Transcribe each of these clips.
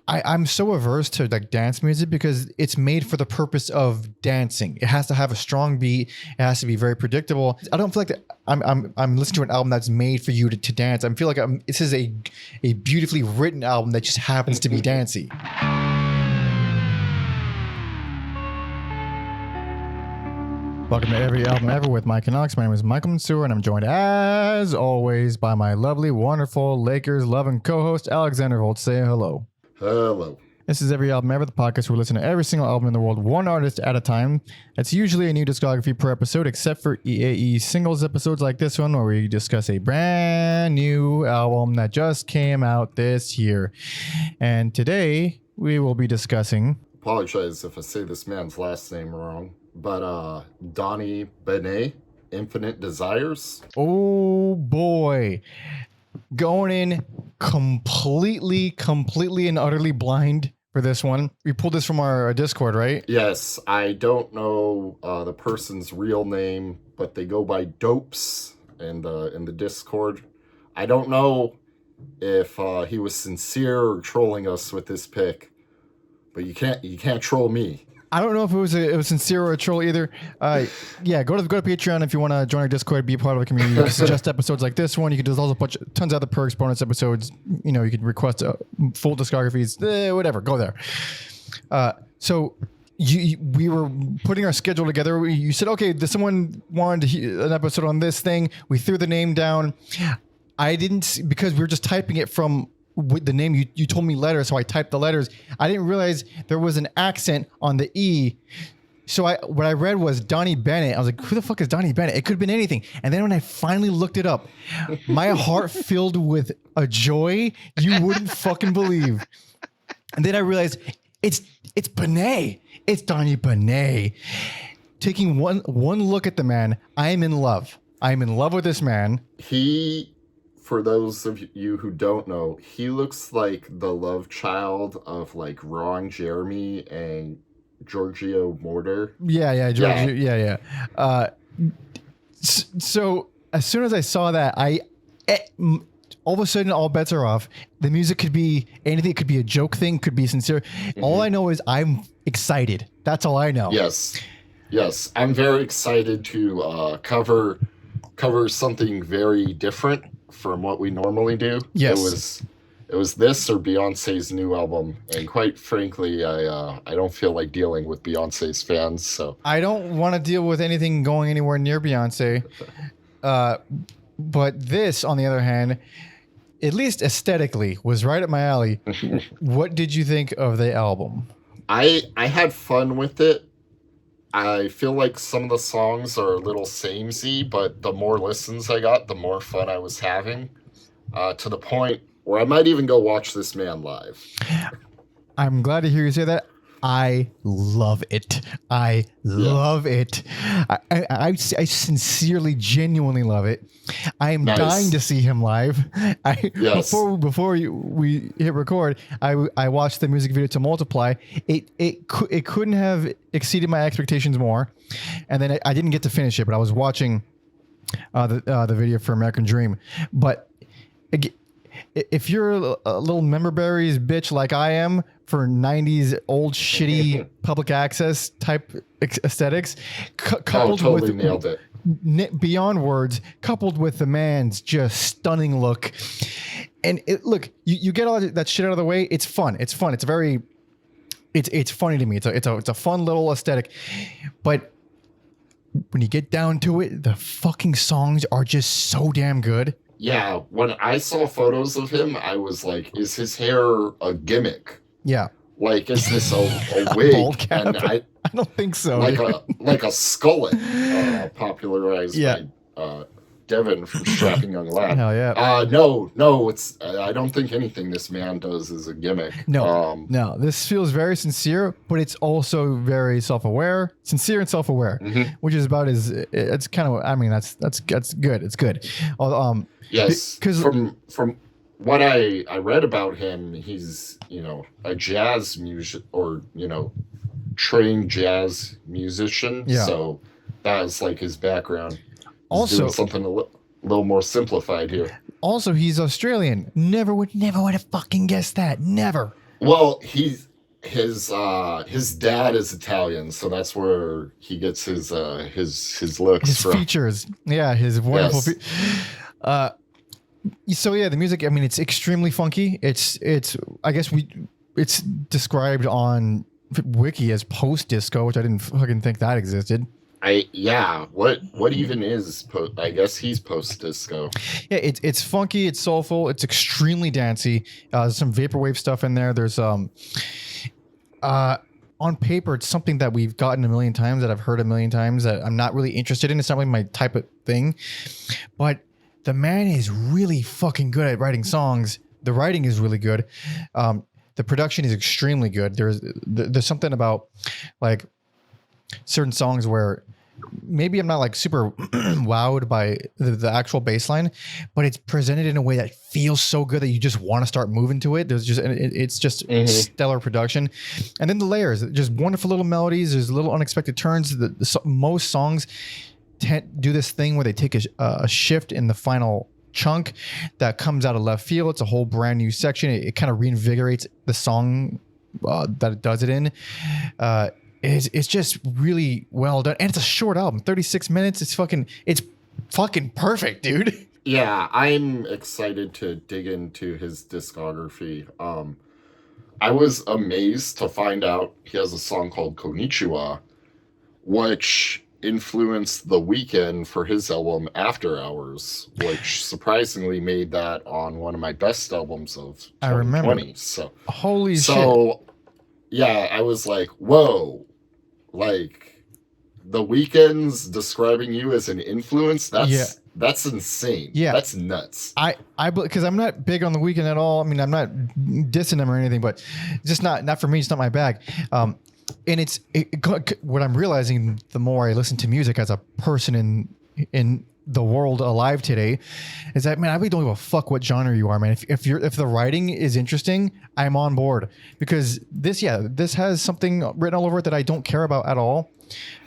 I'm so averse to like dance music because it's made for the purpose of dancing. It has to have a strong beat. It has to be very predictable. I don't feel like I'm listening to an album that's made for you to dance. I feel like this is a beautifully written album that just happens to be dancey. Welcome to Every Album Ever with Mike and Alex. My name is Michael Mansour, and I'm joined, as always, by my lovely, wonderful, Lakers-loving co-host, Alexander Holt. Say hello. Hello. This is Every Album Ever, the podcast where we listen to every single album in the world, one artist at a time. It's usually a new discography per episode, except for EAE singles episodes like this one, where we discuss a brand new album that just came out this year. And today, we will be discussing... Apologize if I say this man's last name wrong, but Donny Benét, Infinite Desires. Oh boy. Going in completely and utterly blind for this one. We pulled this from our Discord, right? Yes, I don't know the person's real name, but they go by Dopes in the Discord. I don't know if he was sincere or trolling us with this pick, but you can't troll me. I don't know if it was sincere or a troll either. Yeah, go to Patreon if you want to join our Discord, be a part of the community. You can suggest episodes like this one. You can also put tons of other perks, bonus episodes. You know, you can request full discographies, whatever. Go there. So we were putting our schedule together. You said, okay, someone wanted an episode on this thing. We threw the name down. I didn't, because we were just typing it from with the name. You told me letters, so I typed the letters. I didn't realize there was an accent on the E. So what I read was Donny Benét. I was like, who the fuck is Donny Benét? It could have been anything. And then when I finally looked it up, my heart filled with a joy you wouldn't fucking believe. And then I realized it's Benet. It's Donny Benét. Taking one look at the man, I am in love. I'm in love with this man. For those of you who don't know, he looks like the love child of like Ron Jeremy and Giorgio Moroder. Yeah. So as soon as I saw that, all of a sudden all bets are off. The music could be anything. It could be a joke thing, could be sincere. Mm-hmm. All I know is I'm excited. That's all I know. Yes. I'm very excited to cover something very different from what we normally do. Yes. It was this or Beyonce's new album, and quite frankly, I don't feel like dealing with Beyonce's fans. So I don't want to deal with anything going anywhere near Beyonce. But this, on the other hand, at least aesthetically, was right up my alley. What did you think of the album? I had fun with it. I feel like some of the songs are a little samey, but the more listens I got, the more fun I was having, to the point where I might even go watch this man live. I'm glad to hear you say that. I love it. I love it. I sincerely, genuinely love it. I am dying to see him live. Before we hit record, I watched the music video to Multiply. It couldn't have exceeded my expectations more. And then I didn't get to finish it, but I was watching the video for American Dream. But if you're a little member berries bitch like I am for 90s old shitty public access type aesthetics, coupled with nailed it. Beyond words, coupled with the man's just stunning look, and look, you get all that shit out of the way. It's fun. It's fun. It's funny to me. It's a fun little aesthetic, but when you get down to it, the fucking songs are just so damn good. Yeah, when I saw photos of him, I was like, is his hair a gimmick? Yeah. Like, is this a wig? Bald cap? And I don't think so. Like a skullet, popularized by Devin from Strapping Young Lad. Hell yeah. No, it's I don't think anything this man does is a gimmick. No, this feels very sincere, but it's also very self-aware, sincere and self-aware, which is about it's kind of, I mean, that's good. It's good. Yes, because from what I read about him, he's, a jazz music or, trained jazz musician. Yeah. So that is like his background. Also, doing something a little more simplified here. Also, he's Australian. Never would have fucking guessed that. Never. Well, his dad is Italian, so that's where he gets his looks His from. features. Yeah, his wonderful so yeah, the music, I mean, it's extremely funky. It's I guess it's described on Wiki as post disco, which I didn't fucking think that existed. What even is I guess he's post disco. Yeah, it's funky, it's soulful, it's extremely dancey. There's some vaporwave stuff in there. There's on paper, it's something that we've gotten a million times, that I've heard a million times, that I'm not really interested in. It's not really my type of thing, but the man is really fucking good at writing songs. The writing is really good. The production is extremely good. There's something about like certain songs where maybe I'm not like super wowed by the actual bass line, but it's presented in a way that feels so good that you just want to start moving to it. It's just stellar production. And then the layers, just wonderful little melodies. There's little unexpected turns. Most songs do this thing where they take a shift in the final chunk that comes out of left field. It's a whole brand new section. It kind of reinvigorates the song that it does it in. It's just really well done, and it's a short album, 36 minutes. It's fucking perfect, dude. Yeah, I'm excited to dig into his discography. I was amazed to find out he has a song called Konnichiwa, which influenced The Weeknd for his album After Hours, which surprisingly made that on one of my best albums of 2020. I remember. So holy shit. Yeah, I was like, whoa. Like, The Weeknd's describing you as an influence? That's insane. Yeah. That's nuts. Because I'm not big on The Weeknd at all. I mean, I'm not dissing him or anything, but just not for me. It's not my bag. And what I'm realizing the more I listen to music as a person in the world alive today, is that, man, I really don't give a fuck what genre you are, man. If the writing is interesting, I'm on board, because this has something written all over it that I don't care about at all.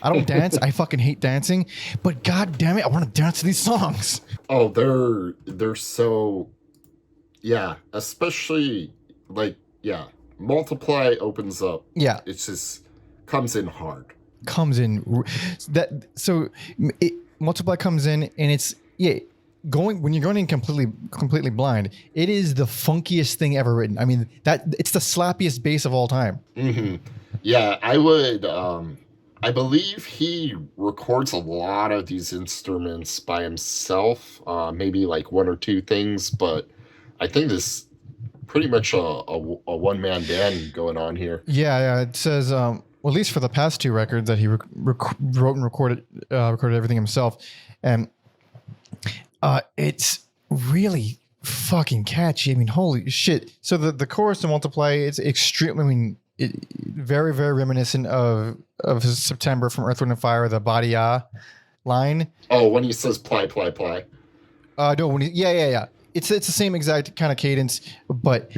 I don't dance. I fucking hate dancing, but god damn it, I want to dance to these songs. Oh, they're so, yeah, especially like, yeah, Multiply opens up. Yeah, it's just comes in hard. Multiply comes in, and it's when you're going in completely blind, it is the funkiest thing ever written. I mean, it's the slappiest bass of all time. Mm-hmm. Yeah, I would. I believe he records a lot of these instruments by himself. Maybe like one or two things, but I think this pretty much a one-man band going on here. Yeah. It says, well, at least for the past two records, that he wrote and recorded everything himself, and it's really fucking catchy. I mean, holy shit! So the chorus to Multiply, it's extremely. I mean, very very reminiscent of September from Earth, Wind and Fire, the Badia line. Oh, when he says ply. No, yeah. It's the same exact kind of cadence, but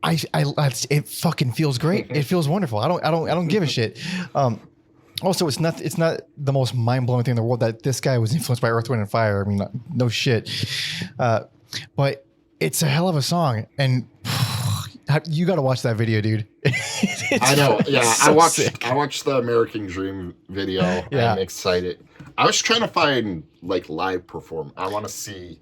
it fucking feels great. It feels wonderful. I don't give a shit. Also, it's not the most mind blowing thing in the world that this guy was influenced by Earth, Wind and Fire. I mean, no shit. But it's a hell of a song, and you got to watch that video, dude. I know. Yeah, so I watched the American Dream video. Yeah. I'm excited. I was trying to find like live perform. I want to see.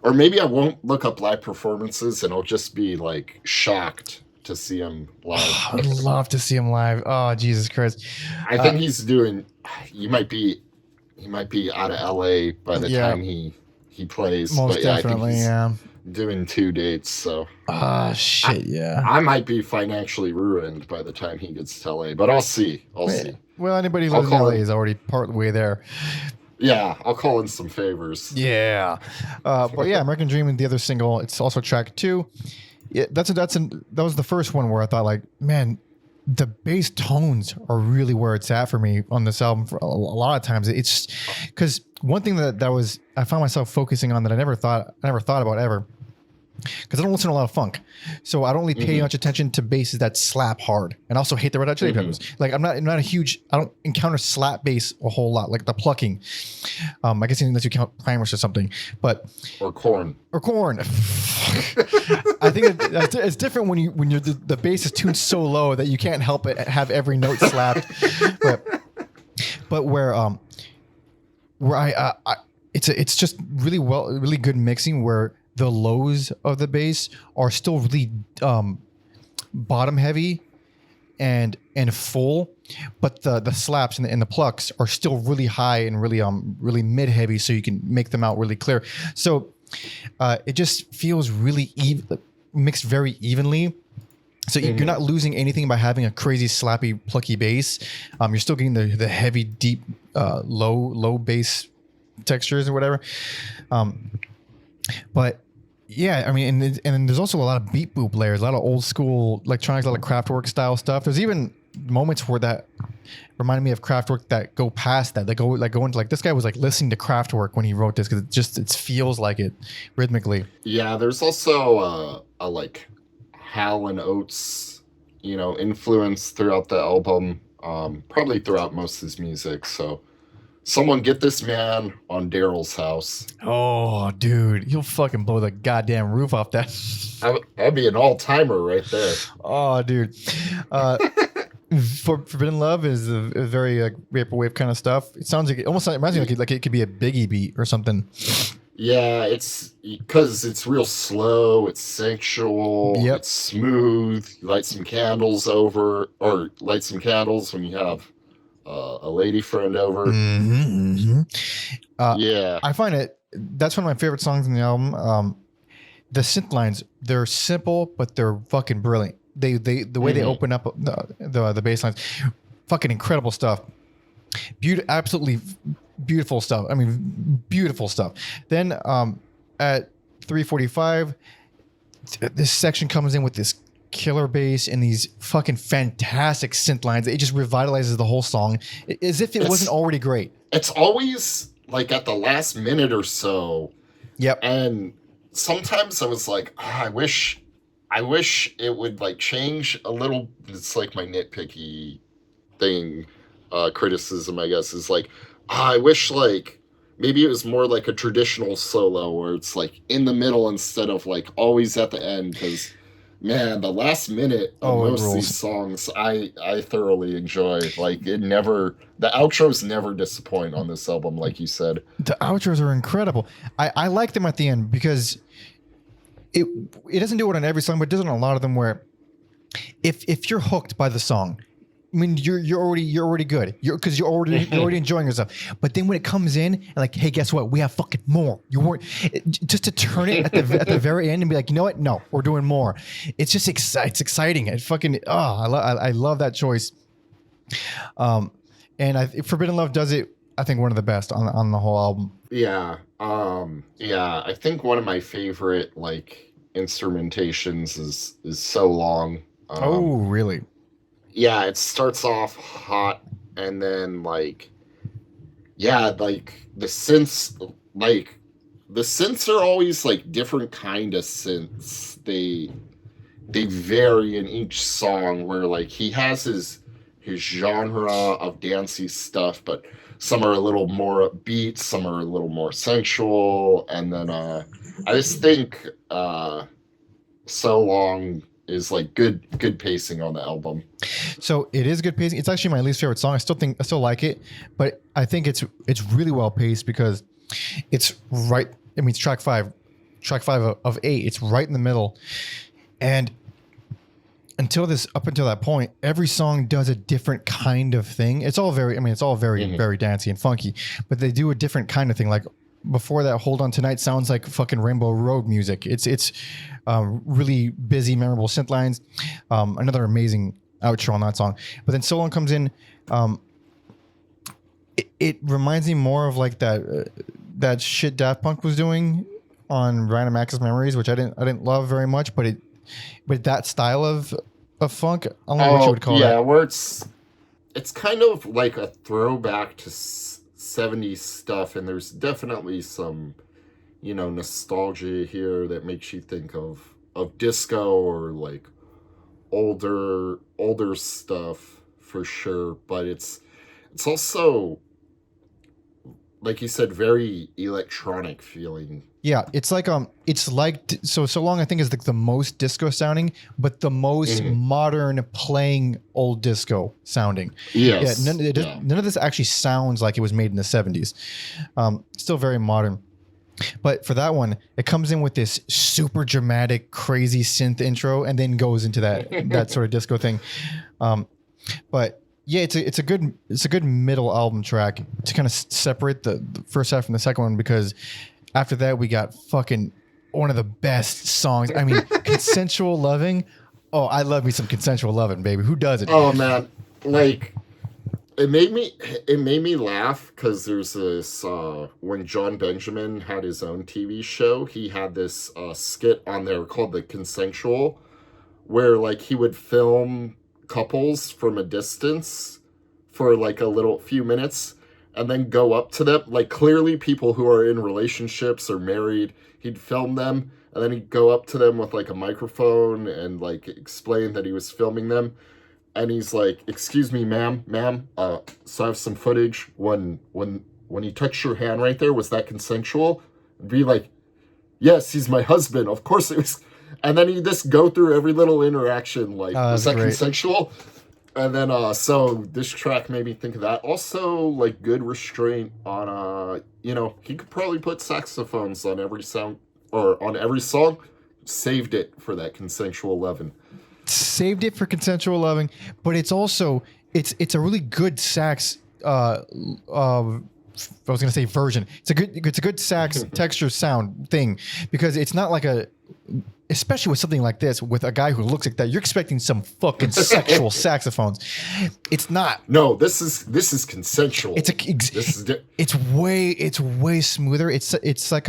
Or maybe I won't look up live performances, and I'll just be like shocked to see him live. I'd love to see him live. Oh, Jesus Christ! I think he's doing. He might be out of LA by the time he plays. Most definitely, I think he's doing 2 dates. So. Shit! Yeah. I might be financially ruined by the time he gets to LA, but I'll see. See. Well, anybody who lives in LA is already part of the way there. Yeah, I'll call in some favors. Yeah, but yeah, American Dream and the other single. It's also track 2. Yeah, that was the first one where I thought, like, man, the bass tones are really where it's at for me on this album. For a lot of times, it's because one thing that was I found myself focusing on that I never thought about ever because I don't listen to a lot of funk, so I don't really pay much attention to basses that slap hard, and also hate the Red Hot Chili Peppers. Like I'm not a huge. I don't encounter slap bass a whole lot, like the plucking. I guess unless you count Primus or something, but or Korn. I think it's different when you're the bass is tuned so low that you can't help it have every note slapped. but where it's just really good mixing where the lows of the bass are still really bottom heavy and full, but the slaps and the plucks are still really high and really mid heavy, so you can make them out really clear. So it just feels really mixed very evenly. So you're not losing anything by having a crazy slappy plucky bass. You're still getting the heavy deep low bass textures or whatever. But yeah, I mean, and there's also a lot of beat boop layers, a lot of old school electronics, a lot of Kraftwerk style stuff. There's even moments where that reminded me of Kraftwerk that go past that. They go into like this guy was like listening to Kraftwerk when he wrote this because it feels like it rhythmically. Yeah, there's also a like Hal and Oates, influence throughout the album, probably throughout most of his music. So someone get this man on Daryl's house. Oh, dude, you'll fucking blow the goddamn roof off that. That'd be an all-timer right there. Oh, dude. Forbidden Love is a very vaporwave kind of stuff. It sounds like it almost reminds me like it could be a Biggie beat or something. Yeah, it's because it's real slow, it's sensual, it's smooth. You light some candles when you have a lady friend over. I find that's one of my favorite songs in the album. The synth lines, they're simple, but they're fucking brilliant. The way they open up the bass lines, fucking incredible stuff. Absolutely beautiful stuff. I mean, beautiful stuff. Then at 3:45, this section comes in with this killer bass and these fucking fantastic synth lines. It just revitalizes the whole song as if it wasn't already great. It's always like at the last minute or so. Yep. And sometimes I was like, I wish it would like change a little. It's like my nitpicky thing, criticism, I guess, is like, I wish like maybe it was more like a traditional solo where it's like in the middle instead of like always at the end, because man, the last minute of most of these songs I thoroughly enjoy. Like the outros never disappoint on this album, like you said. The outros are incredible. I like them at the end because it doesn't do it on every song, but it does it on a lot of them where if you're hooked by the song, I mean, you're already good. Because you're already enjoying yourself. But then when it comes in and like, hey, guess what? We have fucking more. You weren't just to turn it at the very end and be like, you know what? No, we're doing more. It's just it's exciting. It fucking I love that choice. And Forbidden Love does it. I think one of the best on the whole album. Yeah. I think one of my favorite like instrumentations is So Long. Oh, really? Yeah, it starts off hot and then like the synths are always like different kind of synths. They vary in each song where like he has his genre of dancey stuff, but some are a little more upbeat, some are a little more sensual, and then I just think So Long is like good pacing on the album. So it is good pacing. It's actually my least favorite song. I still like it, but I think it's really well paced because it's right. I mean, it's track five of 8. It's right in the middle, and up until that point, every song does a different kind of thing. It's all very very dancey and funky, but they do a different kind of thing. Like before that, Hold On Tonight sounds like fucking Rainbow Road music. It's really busy, memorable synth lines. Another amazing outro on that song. But then So Long comes in. It reminds me more of like that shit Daft Punk was doing on Random Access Memories, which I didn't love very much. But that style of funk, I don't know what you would call that. Yeah, where it's kind of like a throwback to 70s stuff, and there's definitely some nostalgia here that makes you think of disco or like older stuff for sure. But it's also, like you said, very electronic feeling. Yeah, it's like so long I think is like the most disco sounding, but the most modern playing old disco sounding. Yes. Yeah, none of this actually sounds like it was made in the 70s. Still very modern. But for that one, it comes in with this super dramatic, crazy synth intro, and then goes into that sort of disco thing. But yeah, it's a good middle album track to kind of separate the first half from the second one, because after that we got fucking one of the best songs. I mean, Consensual Loving. Oh, I love me some Consensual Loving, baby. Who doesn't? Oh man, like it made me laugh because there's this when John Benjamin had his own TV show, he had this skit on there called The Consensual, where like he would film couples from a distance for like a little few minutes and then go up to them, like clearly people who are in relationships or married. He'd film them and then he'd go up to them with like a microphone and like explain that he was filming them. And he's like, "Excuse me, ma'am, so I have some footage. When he touched your hand right there, was that consensual?" And be like, "Yes, he's my husband. Of course it was." And then he just go through every little interaction, like, was that consensual? And then, so this track made me think of that. Also, like, good restraint on, he could probably put saxophones on every sound, or on every song. Saved it for that Consensual Loving. Saved it for Consensual Loving, but it's also, it's a really good sax, I was gonna say version. It's a good sax texture sound thing, because it's not like especially with something like this, with a guy who looks like that, you're expecting some fucking sexual saxophones. It's not. No, this is consensual. It's way smoother. It's like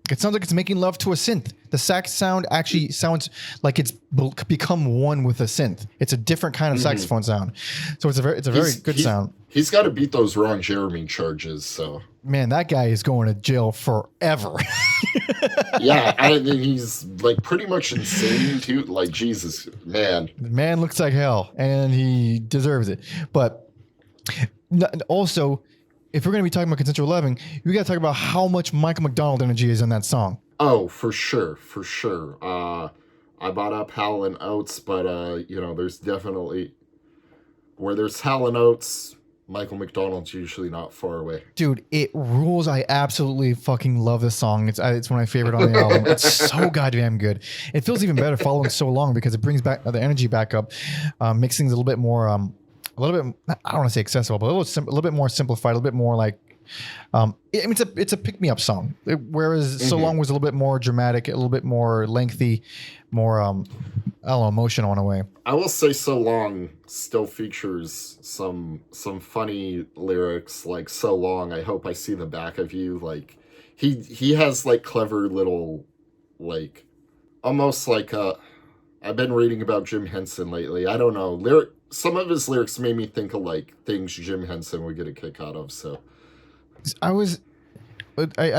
it sounds like it's making love to a synth. The sax sound actually sounds like it's become one with a synth. It's a different kind of saxophone sound. So it's a very good sound. He's got to beat those Ron Jeremy charges. So man, that guy is going to jail forever. Yeah, and he's like pretty much insane too. Like Jesus, man. The man looks like hell, and he deserves it. But also, if we're going to be talking about Consensual Loving, we got to talk about how much Michael McDonald energy is in that song. Oh, for sure. I brought up Hal and Oates, but there's definitely where there's Hal and Oates, Michael McDonald's usually not far away. Dude, it rules. I absolutely fucking love this song. It's one of my favorite on the album. It's so goddamn good. It feels even better following so long because it brings back the energy back up, makes things a little bit more, I don't want to say accessible, but a little bit more simplified, a little bit more like, it's a pick me up song. Whereas So Long was a little bit more dramatic, a little bit more lengthy, more emotional in a way. I will say So Long still features some funny lyrics, like So Long, I hope I see the back of you. Like he has like clever little, like almost like I've been reading about Jim Henson lately. I don't know, some of his lyrics made me think of like things Jim Henson would get a kick out of. So I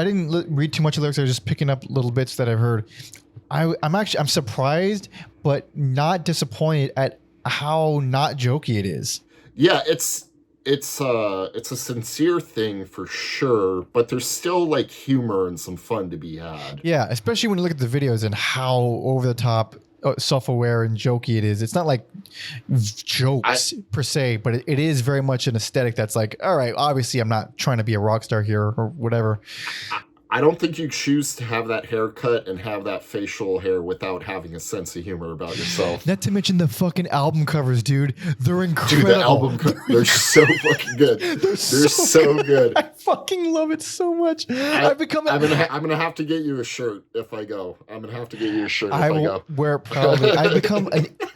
didn't read too much of lyrics. I was just picking up little bits that I've heard. I'm surprised, but not disappointed at how not jokey it is. Yeah, it's a sincere thing for sure, but there's still like humor and some fun to be had. Yeah, especially when you look at the videos and how over the top, self-aware and jokey it is. It's not like jokes per se, but it is very much an aesthetic that's like, all right, obviously I'm not trying to be a rock star here or whatever. I don't think you choose to have that haircut and have that facial hair without having a sense of humor about yourself. Not to mention the fucking album covers, dude. They're incredible. Dude, the album covers, they're so fucking good. They're so good. I fucking love it so much. I'm gonna have to get you a shirt if I go. I'm gonna have to get you a shirt if I go. Wear it proudly.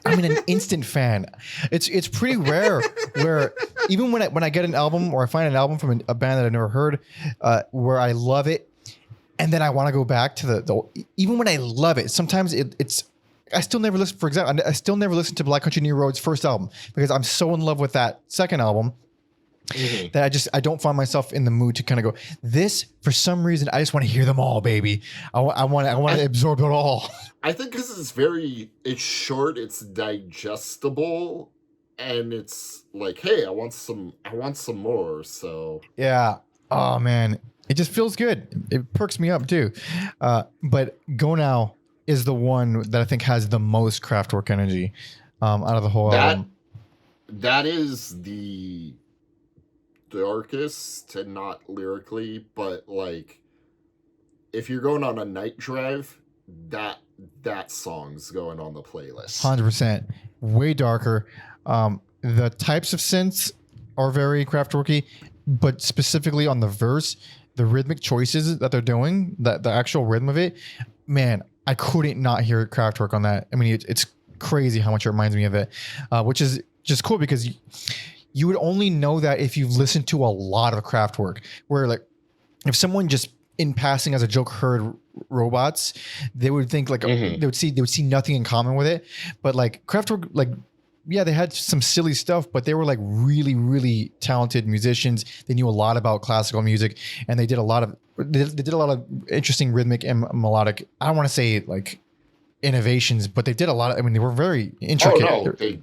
I'm an instant fan. It's pretty rare where even when I get an album or I find an album from a band that I've never heard, where I love it. And then I want to go back to the even when I love it, sometimes it's I still never listen. For example, I still never listened to Black Country New Road's first album because I'm so in love with that second album that I don't find myself in the mood to kind of go this for some reason. I just want to hear them all, baby. I want to absorb it all. I think because it's short, it's digestible, and it's like, hey, I want some more. So yeah. Oh man, it just feels good. It perks me up too. But Go Now is the one that I think has the most Kraftwerk energy out of the whole album. That is the darkest, and not lyrically, but like if you're going on a night drive, that song's going on the playlist. 100%. Way darker. The types of synths are very Kraftwerky, but specifically on the verse, the rhythmic choices that they're doing, the actual rhythm of it, man, I couldn't not hear Kraftwerk on that. I mean, it's crazy how much it reminds me of it, which is just cool because you would only know that if you've listened to a lot of Kraftwerk, where like if someone just in passing as a joke heard Robots, they would think like they would see nothing in common with it. But like Kraftwerk, like yeah, they had some silly stuff, but they were like really, really talented musicians. They knew a lot about classical music, and they did a lot of interesting rhythmic and melodic. I don't want to say like innovations, but they did a lot of. I mean, they were very intricate. Oh no, they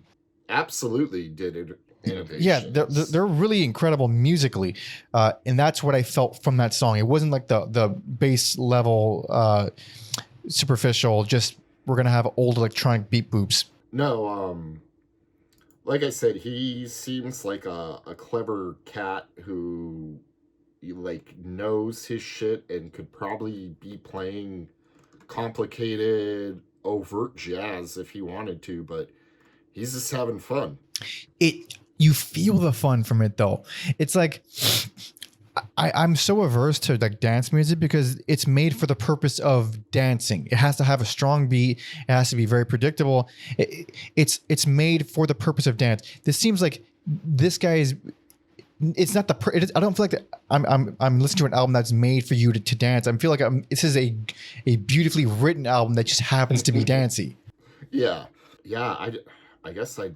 absolutely did it. Innovations. Yeah, they're really incredible musically, and that's what I felt from that song. It wasn't like the base level, superficial. Just we're gonna have old electronic beat boops. No, like I said, he seems like a clever cat who like knows his shit and could probably be playing complicated, overt jazz if he wanted to, but he's just having fun. You feel the fun from it though. It's like I'm so averse to like dance music because it's made for the purpose of dancing. It has to have a strong beat. It has to be very predictable. It's made for the purpose of dance. This seems like this guy is. It's not I don't feel like I'm listening to an album that's made for you to dance. I feel like this is a beautifully written album that just happens to be dancey. Yeah. I guess I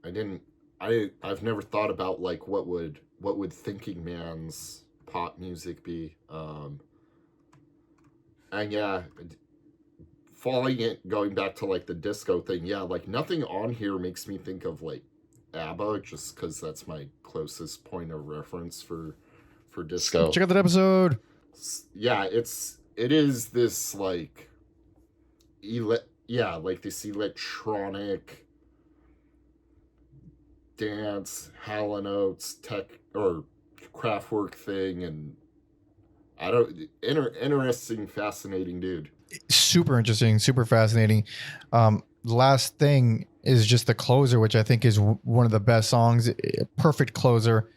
didn't. I've never thought about like what would thinking man's pop music be, and yeah, going back to like the disco thing, yeah, like nothing on here makes me think of like ABBA, just because that's my closest point of reference for disco. Check out that episode. Yeah, it is this like like this electronic dance, Hall & Oates tech or Kraftwerk thing, and interesting, fascinating dude. Super interesting, super fascinating. Last thing is just the closer, which I think is one of the best songs. Perfect closer,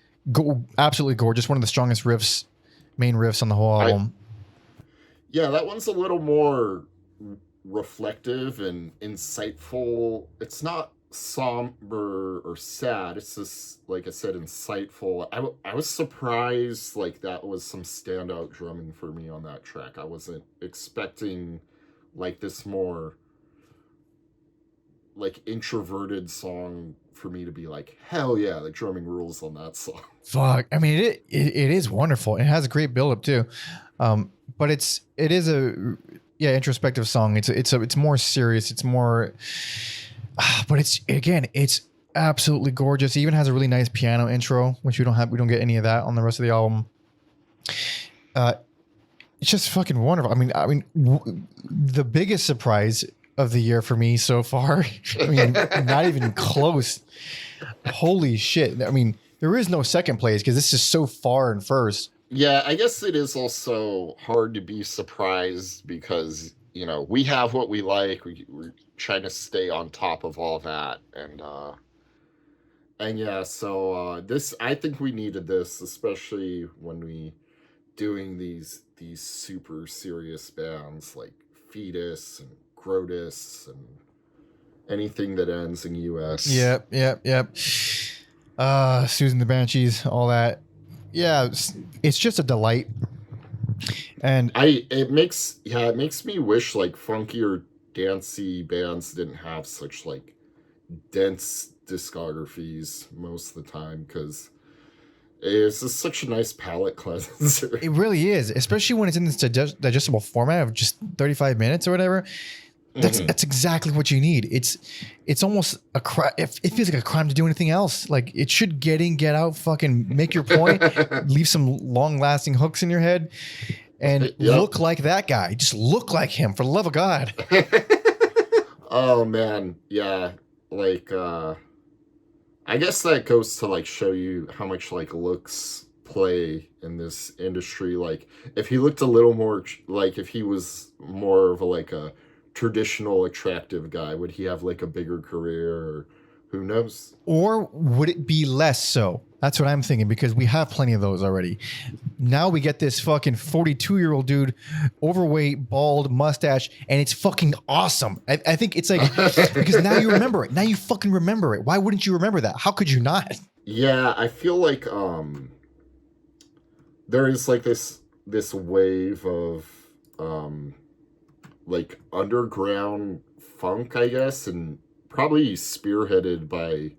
absolutely gorgeous. One of the strongest main riffs on the whole album. Yeah, that one's a little more reflective and insightful. It's not somber or sad, it's just like I said, insightful. I was surprised like that was some standout drumming for me on that track. I wasn't expecting like this more like introverted song for me to be like, hell yeah, the drumming rules on that song. Fuck, I mean it is wonderful. It has a great build up too, but it is a introspective song. It's more serious. It's more. But it's absolutely gorgeous. It even has a really nice piano intro, which we don't get any of that on the rest of the album. It's just fucking wonderful. I mean, the biggest surprise of the year for me so far. I mean, not even close. Holy shit! I mean, there is no second place because this is so far in first. Yeah, I guess it is also hard to be surprised because we have what we like. We're trying to stay on top of all that, and yeah. So this, I think we needed this, especially when we doing these super serious bands like Fetus and Grotus and anything that ends in US. Yep. Susan the Banshees, all that. Yeah, it's just a delight. And it makes me wish like funkier dancey bands didn't have such like dense discographies most of the time, because It's just such a nice palate cleanser. It really is, especially when it's in this digestible format of just 35 minutes or whatever. That's exactly what you need. It's almost a crime. It feels like a crime to do anything else. Like it should get in, get out, fucking make your point, leave some long lasting hooks in your head, and look like that guy. Just look like him, for the love of God. Oh man, yeah. Like I guess that goes to like show you how much like looks play in this industry. Like if he looked a little more like if he was more of a traditional attractive guy, would he have like a bigger career, or who knows? Or would it be less so? That's what I'm thinking, because we have plenty of those already. Now we get this fucking 42-year-old dude, overweight, bald, mustache, and it's fucking awesome. I think it's like, because now you remember it. Now you fucking remember it. Why wouldn't you remember that? How could you not? Yeah, I feel like there is like this wave of like underground funk, I guess, and probably spearheaded by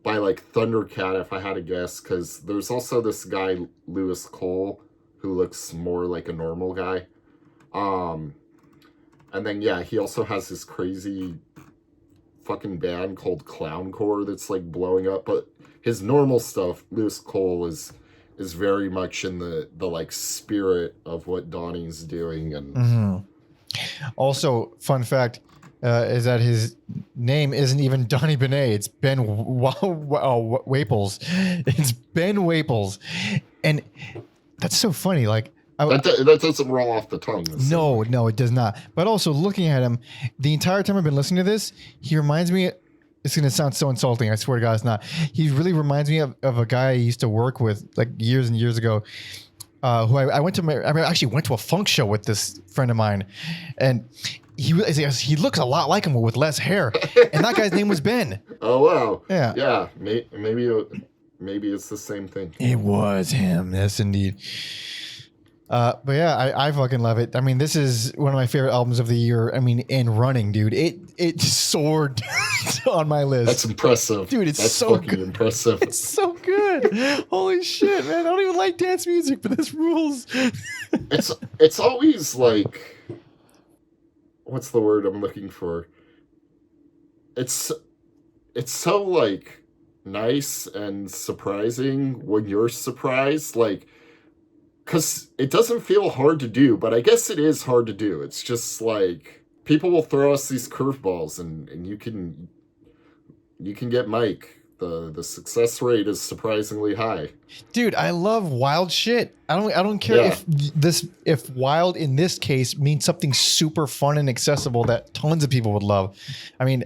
like Thundercat, if I had to guess, because there's also this guy Lewis Cole who looks more like a normal guy, and then he also has this crazy fucking band called Clowncore that's like blowing up. But his normal stuff, Lewis Cole, is very much in the like spirit of what Donny's doing. And also, fun fact is that his name isn't even Donny Benét. It's Ben Waples. It's Ben Waples. And that's so funny. Like that doesn't roll off the tongue. No, it does not. But also looking at him, the entire time I've been listening to this, he reminds me, it's going to sound so insulting. I swear to God, it's not. He really reminds me of a guy I used to work with like years and years ago. Who I actually went to a funk show with this friend of mine, and he looks a lot like him with less hair, and that guy's name was Ben. Oh wow! Yeah. Maybe it's the same thing. It was him, yes, indeed. But yeah, I fucking love it. I mean, this is one of my favorite albums of the year. I mean, and running, dude, it soared on my list. That's impressive, dude. That's so fucking good. Impressive. It's so good. Holy shit, man! I don't even like dance music, but this rules. It's always like, what's the word I'm looking for? It's so like nice and surprising when you're surprised, like. Because it doesn't feel hard to do, but I guess it is hard to do. It's just like people will throw us these curveballs, and you can get Mike. The success rate is surprisingly high. Dude, I love wild shit. I don't care if wild in this case means something super fun and accessible that tons of people would love. I mean,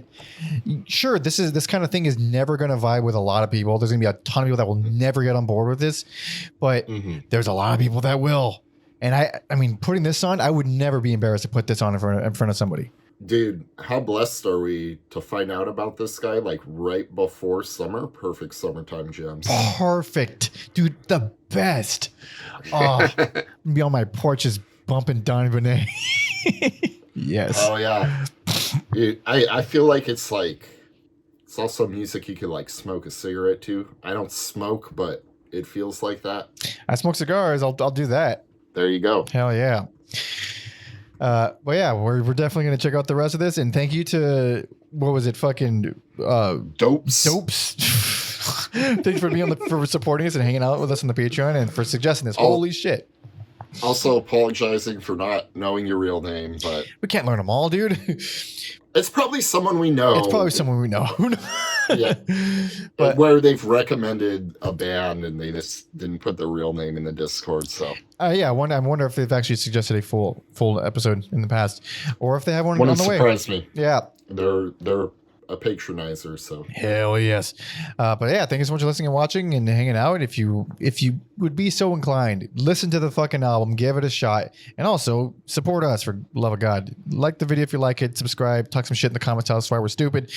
sure, this kind of thing is never going to vibe with a lot of people. There's going to be a ton of people that will never get on board with this, but there's a lot of people that will. And I mean, putting this on, I would never be embarrassed to put this on in front of somebody. Dude, how blessed are we to find out about this guy like right before summer? Perfect summertime jams. Perfect. Dude, the best. Oh, be on my porch just bumping Donny Benét. Yes. Oh, yeah. Dude, I feel like it's also music you could like smoke a cigarette to. I don't smoke, but it feels like that. I smoke cigars. I'll do that. There you go. Hell yeah. But yeah, we're definitely going to check out the rest of this. And thank you to, what was it? Fucking, Dopes. Thanks for supporting us and hanging out with us on the Patreon and for suggesting this. Holy shit. Also apologizing for not knowing your real name, but we can't learn them all, dude. It's probably someone we know. Yeah. But where they've recommended a band and they just didn't put the real name in the Discord. So I wonder if they've actually suggested a full episode in the past, or if they have one on the way. Wouldn't surprise me. Yeah. They're a patronizer, so hell yes. But yeah, thank you so much for listening and watching and hanging out. If you would be so inclined, listen to the fucking album, give it a shot, and also support us for love of God. Like the video if you like it, subscribe, talk some shit in the comments, tell us why we're stupid.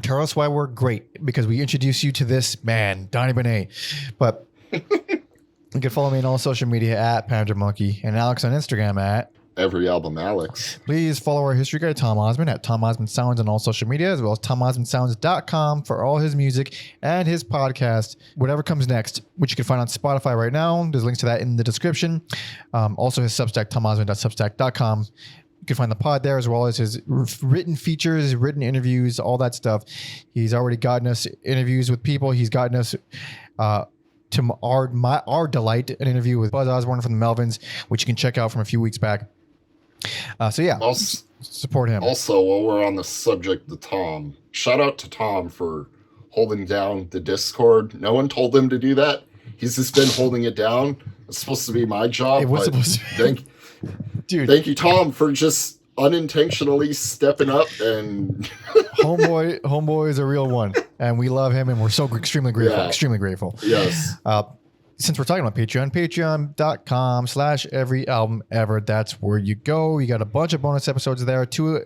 Tell us why we're great, because we introduce you to this man, Donny Benét. But you can follow me on all social media at Panda Monkey and Alex on Instagram at Every Album Alex. Please follow our history guy, Tom Osman, at Tom Osman Sounds on all social media, as well as TomOsmanSounds.com for all his music and his podcast, whatever comes next, which you can find on Spotify right now. There's links to that in the description. Also his Substack, TomOsman.substack.com. You can find the pod there, as well as his written features, written interviews, all that stuff. He's already gotten us interviews with people. He's gotten us to our delight, an interview with Buzz Osborne from the Melvins, which you can check out from a few weeks back. So yeah, support him. Also, while we're on the subject of Tom, shout out to Tom for holding down the Discord. No one told him to do that. He's just been holding it down. It's supposed to be my job. It was supposed to be. Thank you, Tom, for just unintentionally stepping up and homeboy is a real one, and we love him, and we're so extremely grateful. Yes. Since we're talking about patreon.com/everyalumever, that's where you go. You got a bunch of bonus episodes there, two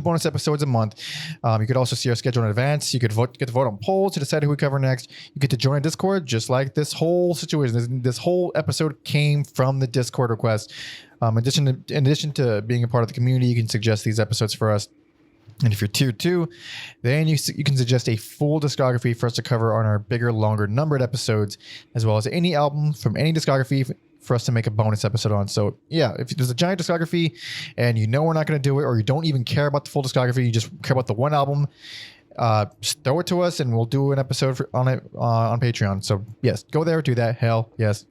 bonus episodes a month. You could also see our schedule in advance. You could get to vote on polls to decide who we cover next. You get to join a Discord, just like this whole situation. This whole episode came from the Discord request. In addition to being a part of the community, you can suggest these episodes for us. And if you're tier 2, then you can suggest a full discography for us to cover on our bigger, longer numbered episodes, as well as any album from any discography for us to make a bonus episode on. So yeah, if there's a giant discography and you know we're not going to do it, or you don't even care about the full discography, you just care about the one album, just throw it to us and we'll do an episode on it on Patreon. So yes, go there, do that. Hell yes.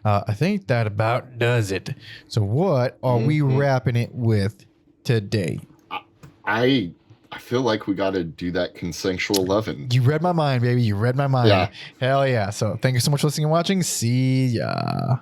I think that about does it. So what are we wrapping it with today? I feel like we got to do that consensual loving. You read my mind, baby. You read my mind. Yeah. Hell yeah. So thank you so much for listening and watching. See ya.